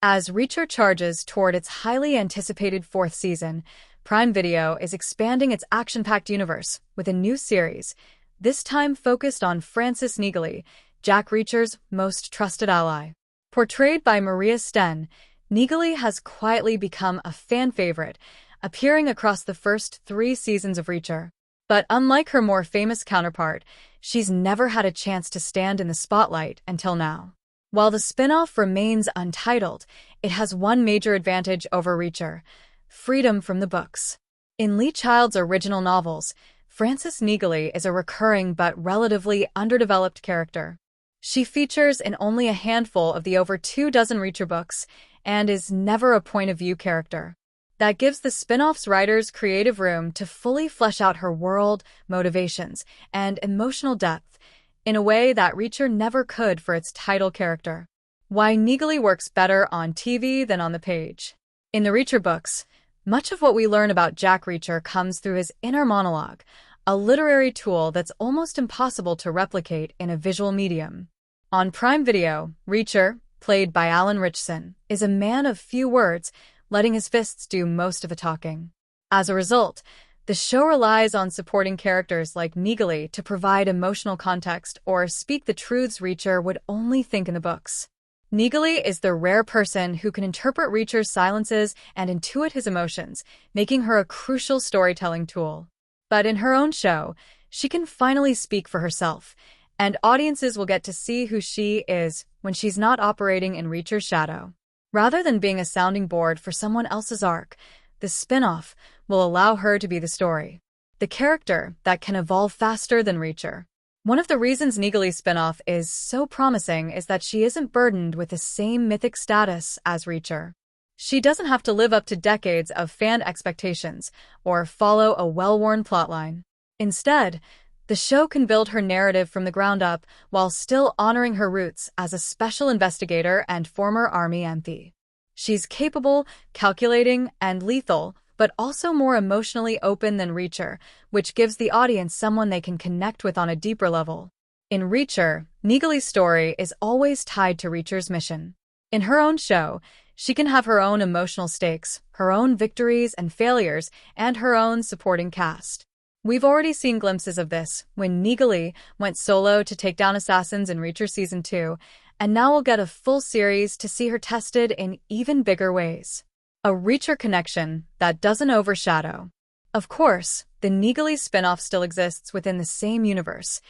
As Reacher charges toward its highly anticipated fourth season, Prime Video is expanding its action-packed universe with a new series, this time focused on Frances Neagley, Jack Reacher's most trusted ally. Portrayed by Maria Sten, Neagley has quietly become a fan favorite, appearing across the first 3 seasons of Reacher. But unlike her more famous counterpart, she's never had a chance to stand in the spotlight until now. While the spin-off remains untitled, it has one major advantage over Reacher: freedom from the books. In Lee Child's original novels, Frances Neagley is a recurring but relatively underdeveloped character. She features in only a handful of the over 24 Reacher books and is never a point-of-view character. That gives the spin-off's writers creative room to fully flesh out her world, motivations, and emotional depth in a way that Reacher never could for its title character. Why Neagley works better on TV than on the page. In the Reacher books, much of what we learn about Jack Reacher comes through his inner monologue, a literary tool that's almost impossible to replicate in a visual medium. On Prime Video, Reacher, played by Alan Ritchson, is a man of few words, letting his fists do most of the talking. As a result, the show relies on supporting characters like Neagley to provide emotional context or speak the truths Reacher would only think in the books. Neagley is the rare person who can interpret Reacher's silences and intuit his emotions, making her a crucial storytelling tool. But in her own show, she can finally speak for herself, and audiences will get to see who she is when she's not operating in Reacher's shadow. Rather than being a sounding board for someone else's arc, the spin-off will allow her to be the story, the character that can evolve faster than Reacher. One of the reasons Neagley spin-off is so promising is that she isn't burdened with the same mythic status as Reacher. She doesn't have to live up to decades of fan expectations or follow a well-worn plotline. Instead, the show can build her narrative from the ground up while still honoring her roots as a special investigator and former Army MP. She's capable, calculating, and lethal, but also more emotionally open than Reacher, which gives the audience someone they can connect with on a deeper level. In Reacher, Neagley's story is always tied to Reacher's mission. In her own show, she can have her own emotional stakes, her own victories and failures, and her own supporting cast. We've already seen glimpses of this when Neagley went solo to take down assassins in Reacher Season 2, and now we'll get a full series to see her tested in even bigger ways. A Reacher connection that doesn't overshadow. Of course, the Neagley spinoff still exists within the same universe,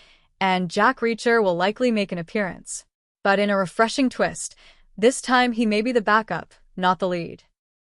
and Jack Reacher will likely make an appearance. But in a refreshing twist, this time he may be the backup, not the lead.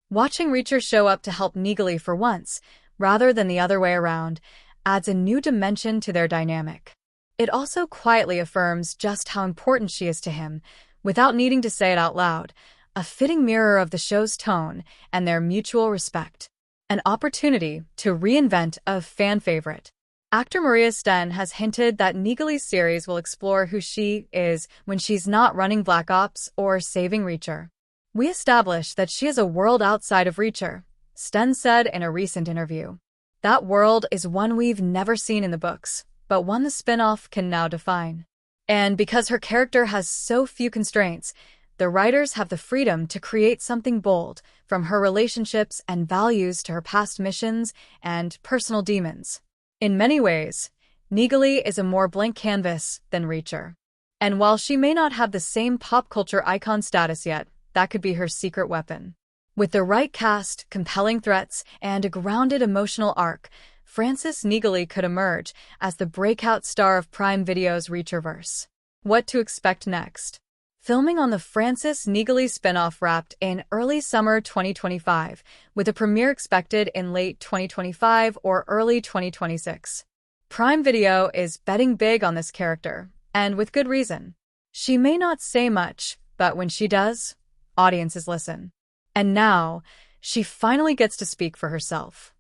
Watching Reacher show up to help Neagley for once, rather than the other way around, adds a new dimension to their dynamic. It also quietly affirms just how important she is to him, without needing to say it out loud, a fitting mirror of the show's tone and their mutual respect. An opportunity to reinvent a fan favorite. Actor Maria Sten has hinted that Neagley's series will explore who she is when she's not running Black Ops or saving Reacher. We established that she is a world outside of Reacher, Sten said in a recent interview. That world is one we've never seen in the books, but one the spin-off can now define. And because her character has so few constraints, the writers have the freedom to create something bold, from her relationships and values to her past missions and personal demons. In many ways, Neagley is a more blank canvas than Reacher. And while she may not have the same pop culture icon status yet, that could be her secret weapon. With the right cast, compelling threats, and a grounded emotional arc, Frances Neagley could emerge as the breakout star of Prime Video's Reacherverse. What to expect next? Filming on the Frances Neagley spinoff wrapped in early summer 2025, with a premiere expected in late 2025 or early 2026. Prime Video is betting big on this character, and with good reason. She may not say much, but when she does, audiences listen. And now, she finally gets to speak for herself.